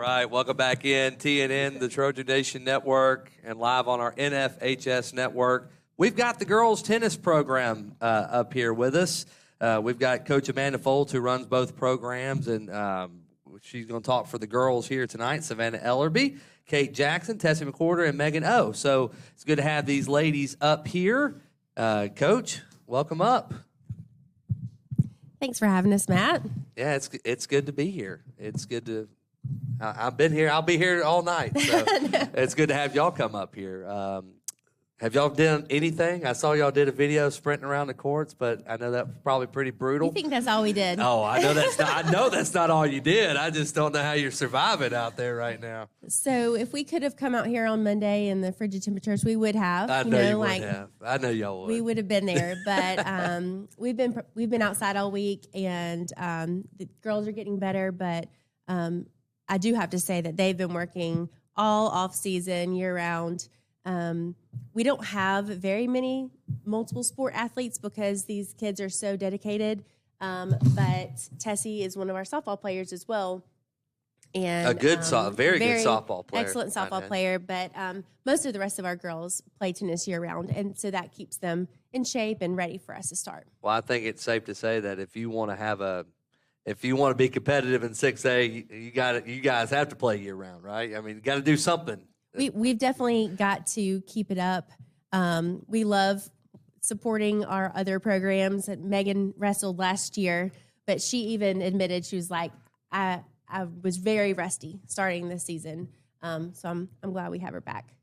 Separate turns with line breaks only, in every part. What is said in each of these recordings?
right, welcome back in TNN, the Trojan Nation Network, and live on our NFHS network. We've got the girls' tennis program up here with us. We've got Coach Amanda Foltz, who runs both programs, and she's going to talk for the girls here tonight. Savannah Ellerby, Kate Jackson, Tessie McWhorter, and Megan O. So it's good to have these ladies up here. Coach, welcome up.
Thanks for having us, Matt.
Yeah, it's good to be here. It's good to. I've been here. I'll be here all night. So it's good to have y'all come up here. Have y'all done anything? I saw y'all did a video sprinting around the courts, but I know that was probably pretty brutal.
You think that's all we did?
Oh, I know that's not. I know that's not all you did. I just don't know how you're surviving out there right now.
So if we could have come out here on Monday in the frigid temperatures, we would have.
I know you would have. I know y'all would.
We would have been there, but we've been outside all week, and the girls are getting better. But I do have to say that they've been working all off season, year round. We don't have very many multiple sport athletes because these kids are so dedicated. But Tessie is one of our softball players as well. And
a good, very good softball player.
Excellent softball player. But most of the rest of our girls play tennis year round. And so that keeps them in shape and ready for us to start.
Well, I think it's safe to say that if you want to be competitive in 6A, you guys have to play year round, right? I mean, you got to do something.
We've definitely got to keep it up. We love supporting our other programs. Megan wrestled last year, but she even admitted, she was like, I was very rusty starting this season. So I'm glad we have her back.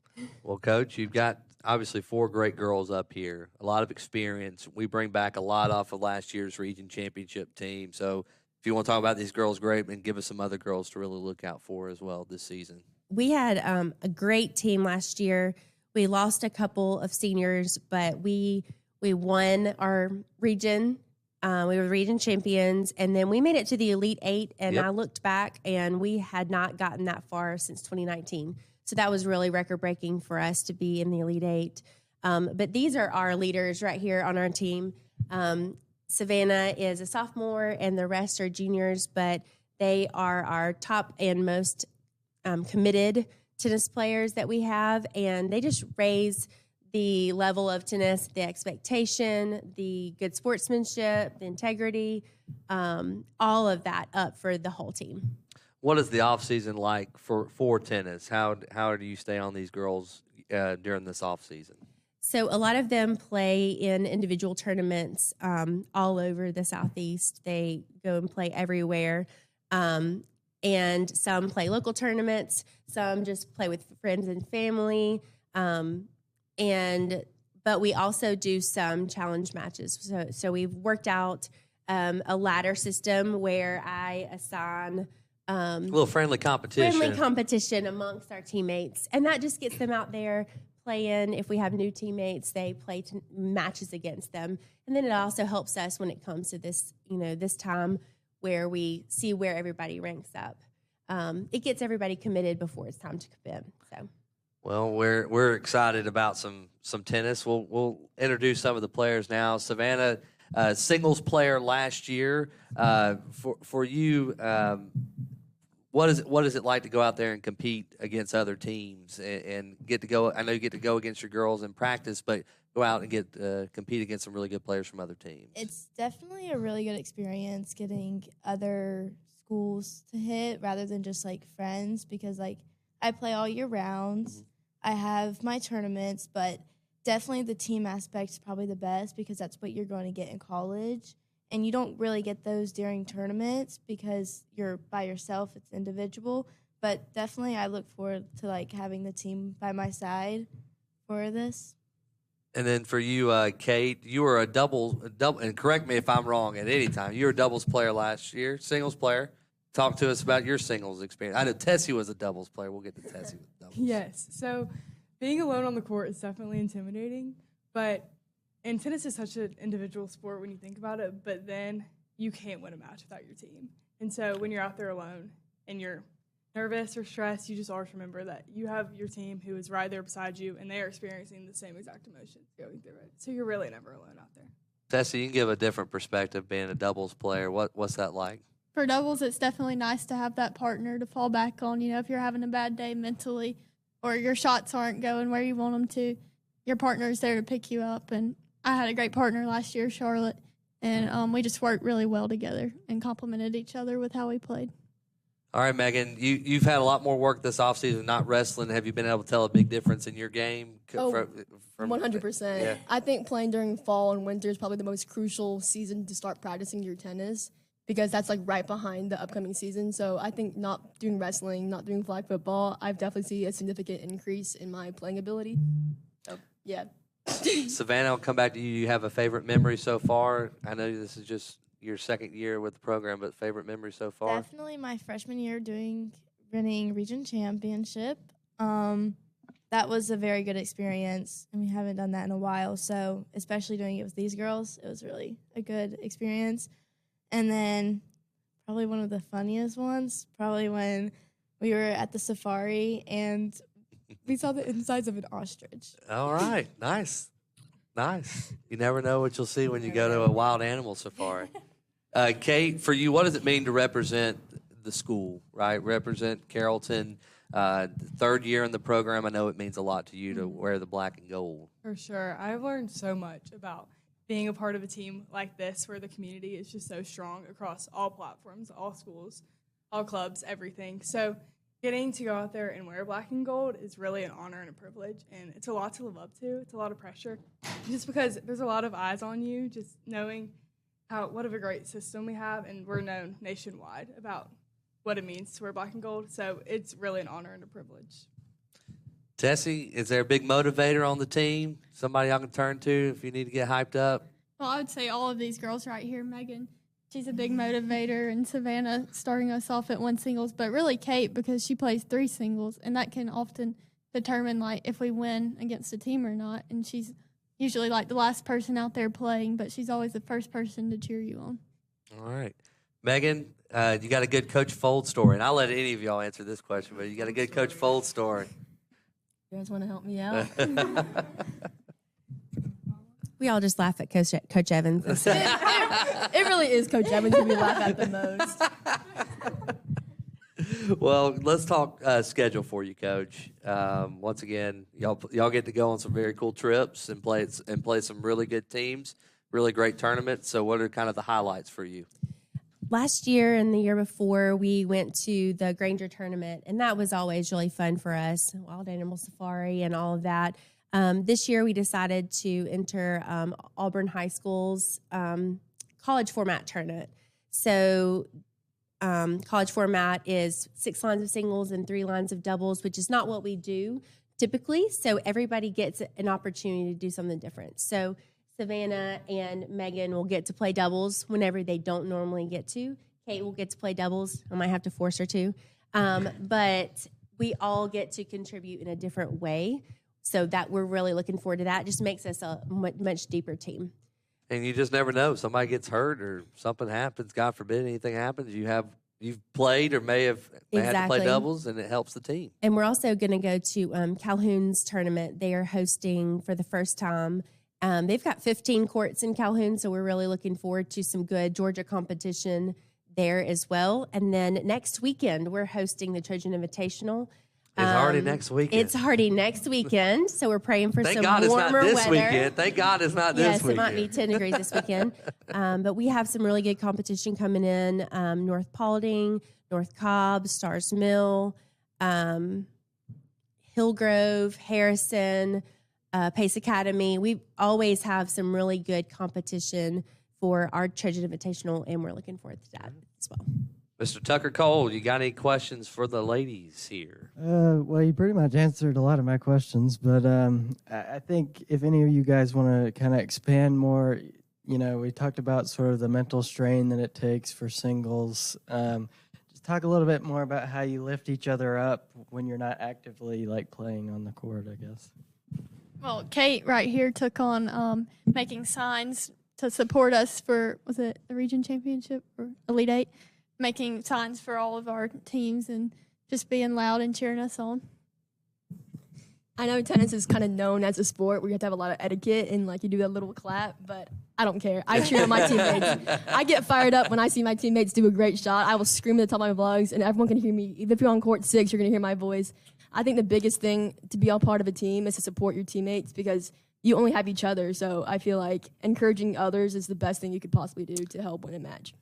Well, Coach, you've got obviously 4 great girls up here, a lot of experience. We bring back a lot off of last year's region championship team. So if you want to talk about these girls, great, and give us some other girls to really look out for as well this season.
We had a great team last year. We lost a couple of seniors, but we won our region. We were region champions, and then we made it to the Elite Eight, and I looked back, and we had not gotten that far since 2019. So that was really record-breaking for us to be in the Elite Eight. But these are our leaders right here on our team. Savannah is a sophomore, and the rest are juniors, but they are our top and most committed tennis players that we have, and they just raise the level of tennis, the expectation, the good sportsmanship, the integrity, all of that up for the whole team.
What is the off season like for tennis? How do you stay on these girls during this off season?
So a lot of them play in individual tournaments all over the Southeast. They go and play everywhere. And some play local tournaments, some just play with friends and family, but we also do some challenge matches. So we've worked out a ladder system where I assign
a little friendly competition
amongst our teammates, and that just gets them out there playing. If we have new teammates, they play matches against them, and then it also helps us when it comes to this time where we see where everybody ranks up. It gets everybody committed before it's time to commit. So,
well, we're excited about some tennis. We'll introduce some of the players now. Savannah, singles player last year. For you, what is it like to go out there and compete against other teams and get to go? I know you get to go against your girls in practice, but go out and compete against some really good players from other teams.
It's definitely a really good experience getting other schools to hit rather than just like friends, because like I play all year round. Mm-hmm. I have my tournaments, but definitely the team aspect is probably the best because that's what you're going to get in college. And you don't really get those during tournaments because you're by yourself, it's individual. But definitely I look forward to like having the team by my side for this.
And then for you, Kate, you were a double, and correct me if I'm wrong at any time. You were a doubles player last year, singles player. Talk to us about your singles experience. I know Tessie was a doubles player. We'll get to Tessie with doubles.
Yes. So being alone on the court is definitely intimidating, and tennis is such an individual sport when you think about it, but then you can't win a match without your team. And so when you're out there alone and you're nervous or stressed, you just always remember that you have your team who is right there beside you, and they are experiencing the same exact emotions going through it. So you're really never alone out there.
Tessie, you can give a different perspective being a doubles player. What's that like?
For doubles, it's definitely nice to have that partner to fall back on. You know, if you're having a bad day mentally or your shots aren't going where you want them to, your partner's there to pick you up. And I had a great partner last year, Charlotte, and we just worked really well together and complemented each other with how we played.
All right, Megan, you've had a lot more work this offseason not wrestling. Have you been able to tell a big difference in your game?
Oh,
from
100%.
Yeah.
I think playing during fall and winter is probably the most crucial season to start practicing your tennis because that's like right behind the upcoming season. So I think not doing wrestling, not doing flag football, I've definitely seen a significant increase in my playing ability. So, yeah.
Savannah, I'll come back to you. You have a favorite memory so far? I know this is just your second year with the program, but favorite memory so far?
Definitely my freshman year running region championship. That was a very good experience, and we haven't done that in a while. So especially doing it with these girls, it was really a good experience. And then probably one of the funniest ones, probably when we were at the safari and we saw the insides of an ostrich.
All right. Nice. You never know what you'll see when you go to a wild animal safari. Kate, for you, what does it mean to represent the school, right? Represent Carrollton. Third year in the program, I know it means a lot to you to wear the black and gold.
For sure. I've learned so much about being a part of a team like this where the community is just so strong across all platforms, all schools, all clubs, everything. So getting to go out there and wear black and gold is really an honor and a privilege, and it's a lot to live up to. It's a lot of pressure just because there's a lot of eyes on you, just knowing what of a great system we have, and we're known nationwide about what it means to wear black and gold. So it's really an honor and a privilege.
Tessie, is there a big motivator on the team? Somebody I can turn to if you need to get hyped up?
Well, I would say all of these girls right here. Megan, she's a big motivator, and Savannah starting us off at one singles, but really Kate because she plays 3 singles, and that can often determine like if we win against a team or not. And she's usually like the last person out there playing, but she's always the first person to cheer you on.
All right. Megan, you got a good Coach Fold story, and I'll let any of y'all answer this question, but you got a good Coach Fold story.
You guys want to help me out?
We all just laugh at Coach Evans.
It really is Coach Evans who we laugh at the most.
Well, let's talk schedule for you, Coach. Once again, y'all get to go on some very cool trips and play some really good teams, really great tournaments. So, what are kind of the highlights for you?
Last year and the year before, we went to the Granger tournament, and that was always really fun for us, Wild Animal Safari and all of that. This year, we decided to enter Auburn High School's college format tournament. So college format is 6 lines of singles and 3 lines of doubles, which is not what we do typically. So everybody gets an opportunity to do something different. So Savannah and Megan will get to play doubles whenever they don't normally get to. Kate will get to play doubles. I might have to force her to. But we all get to contribute in a different way. So that we're really looking forward to that. It just makes us a much deeper team.
And you just never know. Somebody gets hurt or something happens. God forbid anything happens. You've played or may have had to play doubles, and it helps the team.
And we're also going to go to Calhoun's tournament. They are hosting for the first time. They've got 15 courts in Calhoun, so we're really looking forward to some good Georgia competition there as well. And then next weekend, we're hosting the Trojan Invitational.
It's already next weekend.
It's already next weekend, so we're praying for
Thank
some
God
warmer
it's not this
weather.
weekend. Thank God it's not this
yes,
weekend.
Yes, it might be 10 degrees this weekend. But we have some really good competition coming in. North Paulding, North Cobb, Stars Mill, Hillgrove, Harrison, Pace Academy. We always have some really good competition for our Trojan Invitational, and we're looking forward to that as well.
Mr. Tucker Cole, you got any questions for the ladies here?
Well, you pretty much answered a lot of my questions, but I think if any of you guys want to kind of expand more, you know, we talked about sort of the mental strain that it takes for singles. Just talk a little bit more about how you lift each other up when you're not actively like playing on the court, I guess.
Well, Kate right here took on making signs to support us for, was it the region championship or Elite Eight? Making signs for all of our teams and just being loud and cheering us on.
I know tennis is kind of known as a sport where you have to have a lot of etiquette and like you do that little clap, but I don't care. I cheer on my teammates. I get fired up when I see my teammates do a great shot. I will scream at the top of my lungs, and everyone can hear me. Even if you're on court 6, you're gonna hear my voice. I think the biggest thing to be a part of a team is to support your teammates because you only have each other. So I feel like encouraging others is the best thing you could possibly do to help win a match.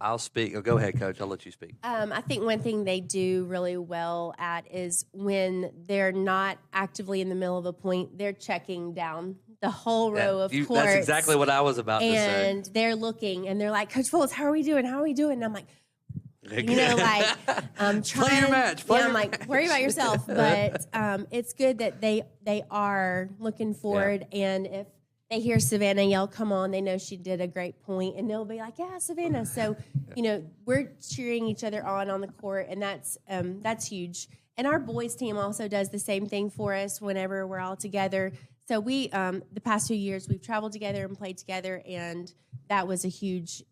I'll speak. Oh, go ahead, Coach. I'll let you speak.
I think one thing they do really well at is when they're not actively in the middle of a point, they're checking down the whole row of courts.
That's exactly what I was about to say.
And they're looking and they're like, Coach Foltz, how are we doing? How are we doing? And I'm like, you know, like, trying.
Play your match. Play
yeah,
your
I'm like, worry about yourself. But it's good that they are looking forward. And if they hear Savannah yell, come on, they know she did a great point, and they'll be like, yeah, Savannah. So, you know, we're cheering each other on the court, and that's huge. And our boys team also does the same thing for us whenever we're all together. So we, the past 2 years, we've traveled together and played together, and that was a huge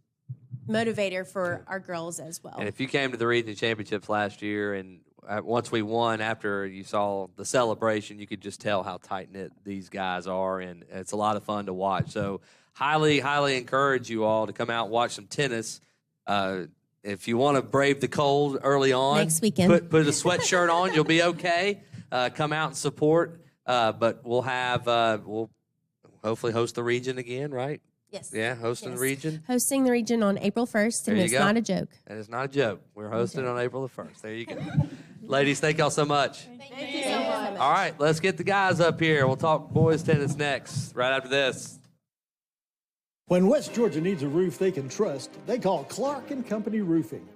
motivator for our girls as well.
And if you came to the region championships last year, and once we won, after you saw the celebration, you could just tell how tight-knit these guys are, and it's a lot of fun to watch. So highly, highly encourage you all to come out and watch some tennis. If you want to brave the cold early on,
Next weekend.
put a sweatshirt on, you'll be okay. Come out and support. But we'll hopefully host the region again, right?
Yes.
Yeah, hosting the region.
Hosting the region on April 1st, and
There you
it's
go.
not a joke.
And it's not a joke. We're hosting on April the 1st. There you go. Ladies, thank y'all so much.
Thank you so much.
All right, let's get the guys up here. We'll talk boys tennis next, right after this.
When West Georgia needs a roof they can trust, they call Clark & Company Roofing.